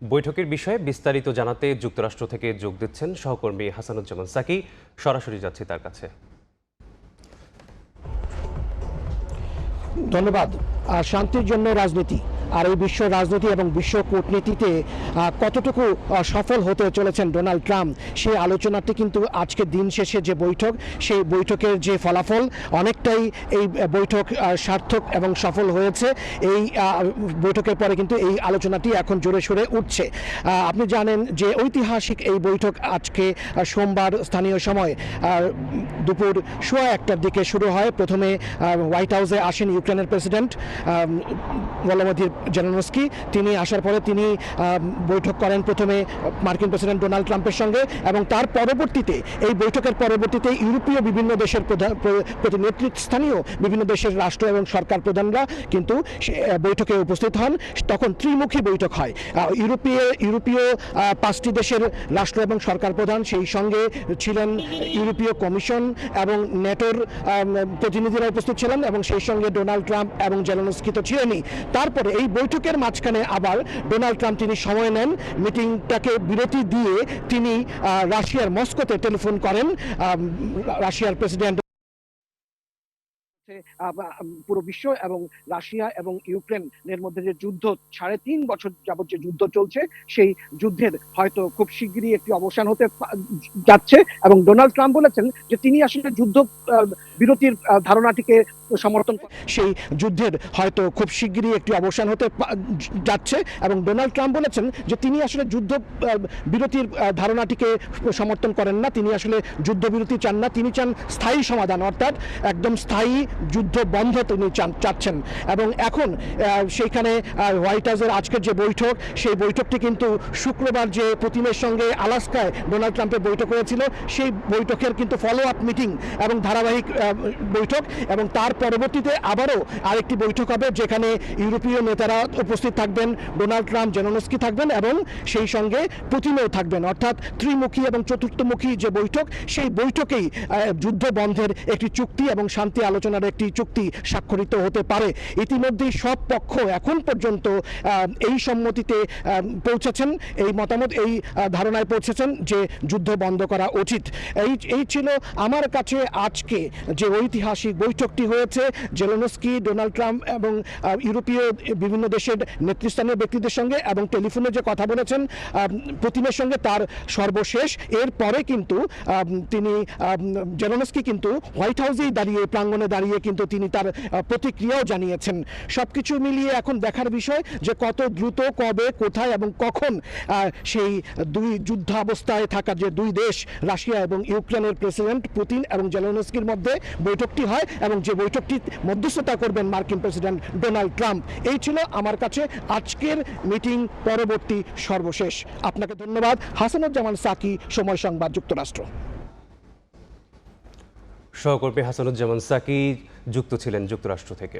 বৈঠকের বিষয়ে বিস্তারিত জানাতে যুক্তরাষ্ট্র থেকে যোগ দিচ্ছেন সহকর্মী হাসানুজ্জামান সাকি। সরাসরি যাচ্ছি তার কাছে। ধন্যবাদ। শান্তির জন্য রাজনীতি, আর এই বিশ্ব রাজনীতি এবং বিশ্ব কূটনীতিতে কতটুকু সফল হতে চলেছেন ডোনাল্ড ট্রাম্প, সেই আলোচনাটি কিন্তু আজকে দিন শেষে যে বৈঠক, সেই বৈঠকের যে ফলাফল অনেকটাই এই বৈঠক সার্থক এবং সফল হয়েছে। এই বৈঠকের পরে কিন্তু এই আলোচনাটি এখন জোরে সোরে উঠছে। আপনি জানেন যে ঐতিহাসিক এই বৈঠক আজকে সোমবার স্থানীয় সময় দুপুর 1:15টার দিকে শুরু হয়। প্রথমে হোয়াইট হাউসে আসেন ইউক্রেনের প্রেসিডেন্ট ভলোদিমির জেলেনস্কি। তিনি আসার পরে তিনি বৈঠক করেন প্রথমে মার্কিন প্রেসিডেন্ট ডোনাল্ড ট্রাম্পের সঙ্গে, এবং তার পরবর্তীতে এই বৈঠকের পরবর্তীতে ইউরোপীয় বিভিন্ন দেশের নেতৃস্থানীয় বিভিন্ন দেশের রাষ্ট্র এবং সরকার প্রধানরা কিন্তু বৈঠকে উপস্থিত হন। তখন ত্রিমুখী বৈঠক হয়। ইউরোপীয় 5টি দেশের রাষ্ট্র এবং সরকার প্রধান, সেই সঙ্গে ছিলেন ইউরোপীয় কমিশন এবং নেটোর প্রতিনিধিরা উপস্থিত ছিলেন, এবং সেই সঙ্গে ডোনাল্ড ট্রাম্প এবং জেলেনস্কি তো ছিলেনই। তারপরে এই বৈঠকের মাঝখানে আবার ডোনাল্ড ট্রাম্প তিনি সময় নেন, মিটিংটাকে বিরতি দিয়ে তিনি রাশিয়ার মস্কোতে টেলিফোন করেন। রাশিয়ার প্রেসিডেন্ট পুরো বিশ্ব এবং রাশিয়া এবং ইউক্রেনের মধ্যে যে যুদ্ধ 3.5 বছর যাবত যে যুদ্ধ চলছে, সেই যুদ্ধের হয়তো খুব শিগগিরই একটি অবসান হতে যাচ্ছে। এবং ডোনাল্ড ট্রাম্প বলেছেন যে তিনি আসলে যুদ্ধ বিরতির ধারণাটিকে সমর্থন, সেই যুদ্ধের হয়তো খুব শিগগিরই একটি অবসান হতে যাচ্ছে। এবং ডোনাল্ড ট্রাম্প বলেছেন যে তিনি আসলে যুদ্ধ বিরতির ধারণাটিকে সমর্থন করেন না, তিনি আসলে যুদ্ধবিরতি চান না, তিনি চান স্থায়ী সমাধান, অর্থাৎ একদম স্থায়ী যুদ্ধ বন্ধ তিনি চাচ্ছেন। এবং এখন সেইখানে হোয়াইট হাউসের আজকের যে বৈঠক, সেই বৈঠকটি কিন্তু শুক্রবার যে পুতিনের সঙ্গে আলাস্কায় ডোনাল্ড ট্রাম্পের বৈঠক হয়েছিল, সেই বৈঠকের কিন্তু ফলো আপ মিটিং এবং ধারাবাহিক বৈঠক। এবং তার পরবর্তীতে আবারও আরেকটি বৈঠক হবে, যেখানে ইউরোপীয় নেতারা উপস্থিত থাকবেন, ডোনাল্ড ট্রাম্প, জেলেনস্কি থাকবেন এবং সেই সঙ্গে পুতিনও থাকবেন। অর্থাৎ ত্রিমুখী এবং চতুর্থমুখী যে বৈঠক, সেই বৈঠকেই যুদ্ধ বন্ধের একটি চুক্তি এবং শান্তি আলোচনার একটি চুক্তি স্বাক্ষরিত হতে পারে। ইতিমধ্যেই সব পক্ষ এখন পর্যন্ত এই সম্মতিতে পৌঁছেছেন, এই মতামত, এই ধারণায় পৌঁছেছেন যে যুদ্ধ বন্ধ করা উচিত। এই ছিল আমার কাছে আজকে যে ঐতিহাসিক বৈঠকটি হয়েছে জেলেনস্কি, ডোনাল্ড ট্রাম্প এবং ইউরোপীয় বিভিন্ন দেশের নেতৃস্থানীয় ব্যক্তিদের সঙ্গে, এবং টেলিফোনে যে কথা বলেছেন পুতিনের সঙ্গে তার সর্বশেষ। এরপরে কিন্তু তিনি জেলেনস্কি কিন্তু হোয়াইট হাউসেই দাঁড়িয়ে, প্রাঙ্গণে দাঁড়িয়ে কিন্তু তিনি তার প্রতিক্রিয়াও জানিয়েছেন। সবকিছু মিলিয়ে এখন দেখার বিষয় যে কত দ্রুত, কবে, কোথায় এবং কখন সেই দুই যুদ্ধাবস্থায় থাকা যে দুই দেশ, রাশিয়া এবং ইউক্রেনের প্রেসিডেন্ট পুতিন এবং জেলেনস্কির মধ্যে বৈঠকটি হয়, এবং যে বৈঠকটি মধ্যস্থতা করবেন মার্কিন প্রেসিডেন্ট ডোনাল্ড ট্রাম্প। এই ছিল আমার কাছে আজকের মিটিং পরবর্তী সর্বশেষ। আপনাকে ধন্যবাদ। হাসানুজ্জামান সাকি, সময় সংবাদ, যুক্তরাষ্ট্র। সহকর্মী হাসানুজ্জামান সাকি যুক্ত ছিলেন যুক্তরাষ্ট্র থেকে।